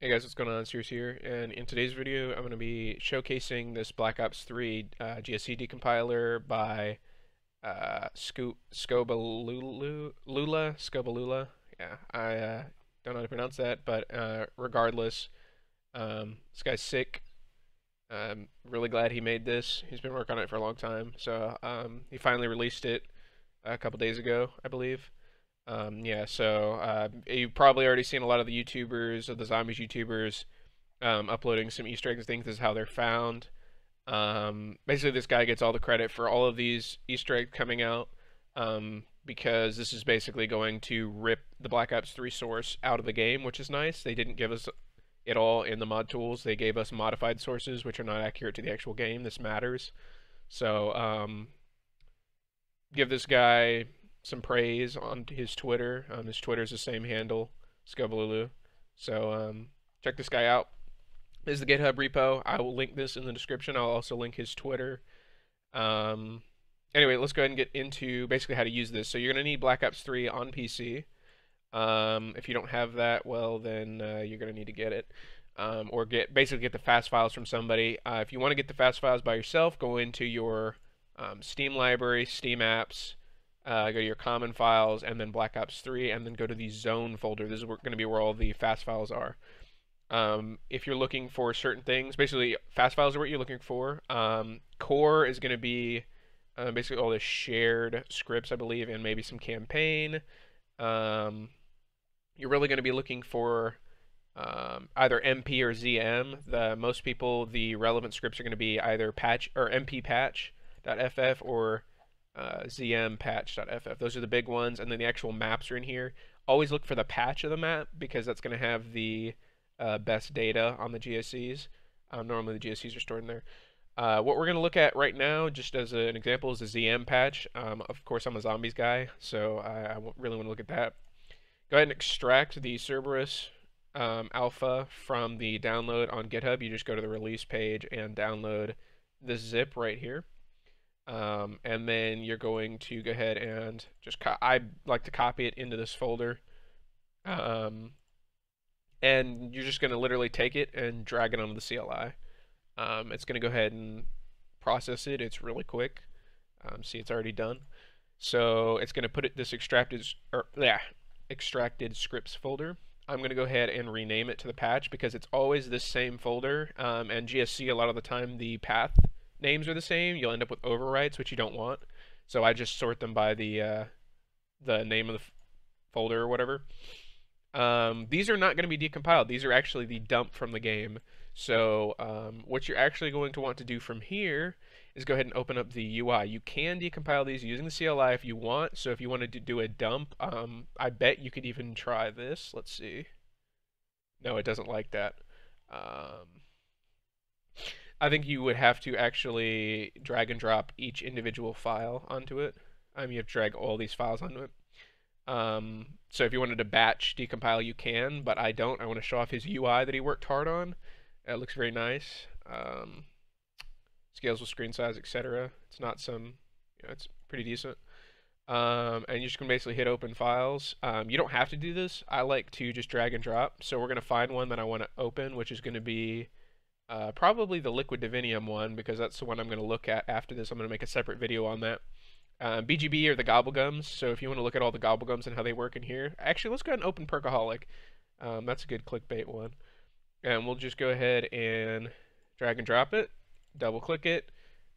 Hey guys, what's going on? Serious here, and in today's video, I'm going to be showcasing this Black Ops 3 GSC Decompiler by Scobalula. Yeah, I don't know how to pronounce that, but regardless, this guy's sick. I'm really glad he made this. He's been working on it for a long time, so he finally released it a couple days ago, I believe. Yeah, so you've probably already seen a lot of the YouTubers, or the zombies YouTubers, uploading some Easter eggs and things. This is how they're found. Basically, this guy gets all the credit for all of these Easter eggs coming out, because this is basically going to rip the Black Ops 3 source out of the game, which is nice. They didn't give us it all in the mod tools. They gave us modified sources, which are not accurate to the actual game. This matters. So, give this guy some praise on his Twitter. His Twitter is the same handle, Scobalulu. So check this guy out. This is the GitHub repo. I will link this in the description. I'll also link his Twitter. Anyway, let's go ahead and get into basically how to use this. So you're going to need Black Ops 3 on PC. If you don't have that, well, then you're going to need to get it. Or basically get the fast files from somebody. If you want to get the fast files by yourself, go into your Steam library, Steam apps, go to your common files, and then Black Ops 3, and then go to the zone folder. This is going to be where all the fast files are. If you're looking for certain things, basically fast files are what you're looking for. Core is going to be basically all the shared scripts, I believe, and maybe some campaign. You're really going to be looking for either MP or ZM. Most people, the relevant scripts are going to be either patch or MP patch.ff or ZM patch.ff. Those are the big ones, and then the actual maps are in here. Always look for the patch of the map because that's going to have the best data on the GSCs. Normally the GSCs are stored in there. What we're going to look at right now, just as an example, is the ZM patch. Of course, I'm a zombies guy, so I really want to look at that. Go ahead and extract the Cerberus alpha from the download on GitHub. You just go to the release page and download this zip right here. And then you're going to go ahead and just I like to copy it into this folder. And you're just going to literally take it and drag it onto the CLI. It's going to go ahead and process it. It's really quick. See, it's already done. So it's going to put this extracted scripts folder. I'm going to go ahead and rename it to the patch because it's always this same folder. And GSC, a lot of the time, the path names are the same. You'll end up with overwrites, which you don't want. So I just sort them by the name of the folder or whatever. These are not going to be decompiled. These are actually the dump from the game. So what you're actually going to want to do from here is go ahead and open up the UI. You can decompile these using the CLI if you want. So if you wanted to do a dump, I bet you could even try this. Let's see. No, it doesn't like that. I think you would have to actually drag and drop each individual file onto it. You have to drag all these files onto it. So if you wanted to batch decompile, you can, but I don't. I want to show off his UI that he worked hard on. It looks very nice. Scales with screen size, etc. It's not some, it's pretty decent. And you're just going to basically hit open files. You don't have to do this. I like to just drag and drop. So we're going to find one that I want to open, which is going to be probably the Liquid Divinium one, because that's the one I'm going to look at after this. I'm going to make a separate video on that. BGB are the Gobblegums, so if you want to look at all the Gobblegums and how they work in here, actually, let's go ahead and open Perkaholic. That's a good clickbait one. And we'll just go ahead and drag and drop it, double click it,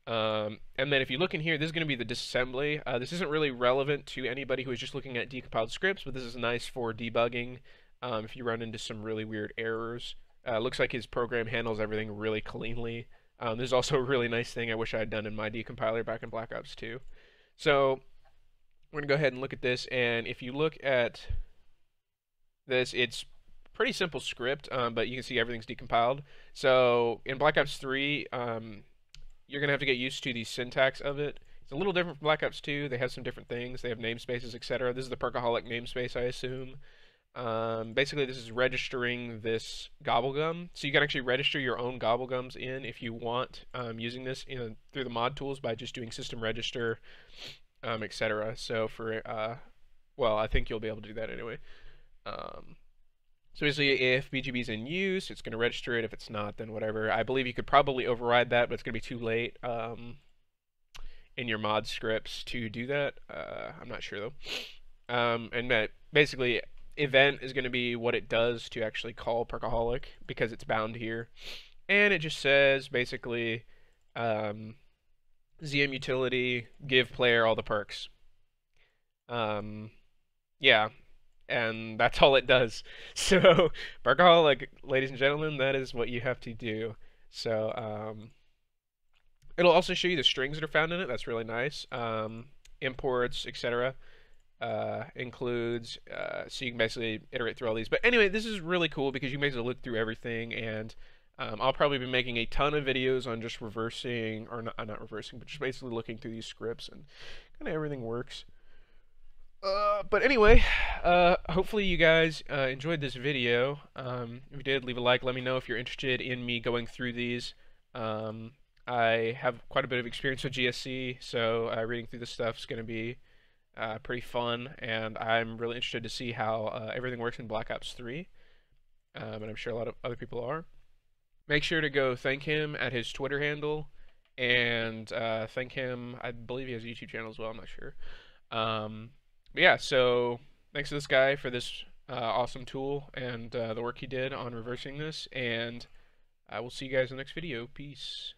and then if you look in here, this is going to be the disassembly. This isn't really relevant to anybody who is just looking at decompiled scripts, but this is nice for debugging if you run into some really weird errors. Looks like his program handles everything really cleanly. There's also a really nice thing I wish I had done in my decompiler back in Black Ops 2. So we're going to go ahead and look at this, and if you look at this, it's pretty simple script, but you can see everything's decompiled. So in Black Ops 3, you're going to have to get used to the syntax of it. It's a little different from Black Ops 2. They have some different things. They have namespaces, etc. This is the Perkaholic namespace, I assume. Basically, this is registering this Gobblegum. So you can actually register your own Gobblegums in if you want, using this through the mod tools by just doing system register, etc. So for, well, I think you'll be able to do that anyway. So basically, if BGB is in use, it's going to register it. If it's not, then whatever. I believe you could probably override that, but it's going to be too late in your mod scripts to do that. I'm not sure though. And basically, event is going to be what it does to actually call Perkaholic because it's bound here. And it just says basically ZM utility, give player all the perks. Yeah, and that's all it does. So, Perkaholic, ladies and gentlemen, that is what you have to do. So, it'll also show you the strings that are found in it. That's really nice. Imports, etc. Includes, so you can basically iterate through all these. But anyway, this is really cool because you can basically look through everything, and I'll probably be making a ton of videos on just reversing, or not reversing, but just basically looking through these scripts and kind of everything works. But anyway, hopefully you guys enjoyed this video. If you did, leave a like. Let me know if you're interested in me going through these. I have quite a bit of experience with GSC, so reading through this stuff is going to be pretty fun, and I'm really interested to see how everything works in Black Ops 3, and I'm sure a lot of other people are. Make sure to go thank him at his Twitter handle, and thank him, I believe he has a YouTube channel as well, I'm not sure. But yeah, so thanks to this guy for this awesome tool and the work he did on reversing this, and I will see you guys in the next video. Peace.